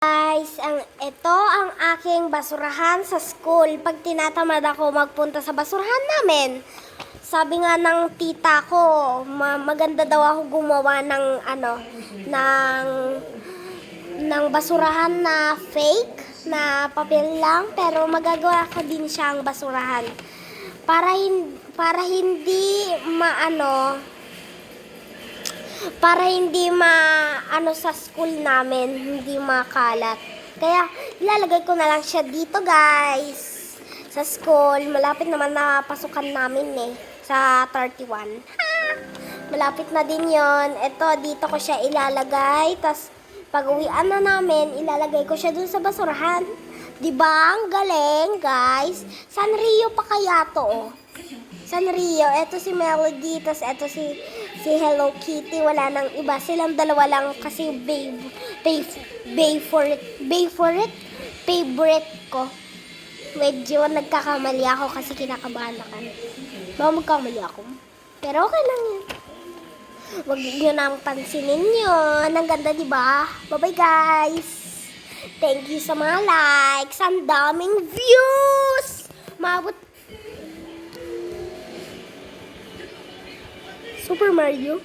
Guys, ito ang aking basurahan sa school. Pag tinatamad ako magpunta sa basurahan namin, sabi nga ng tita ko, maganda daw ako gumawa ng ng basurahan na fake, na papel lang, pero magagawa ko din siyang basurahan para hindi sa school namin, hindi makalat. Kaya ilalagay ko na lang siya dito, guys. Sa school, malapit naman na pasukan namin sa 31. Malapit na din 'yon. Ito, dito ko siya ilalagay. Tapos pag-uwian na namin, ilalagay ko siya dun sa basurahan. 'Di ba? Ang galing, guys. Sanrio pa kaya to, Sanrio. Ito si Melody, tapos ito si Hello Kitty. Wala nang iba. Silang dalawa lang kasi favorite ko. Medyo nagkakamali ako kasi kinakabahan ako. Baka magkamali ako. Pero okay lang yun. Huwag nyo nang pansinin yun. Ang ganda, diba? Bye-bye, guys. Thank you sa mga likes. Ang daming views. Maabot Super Mario.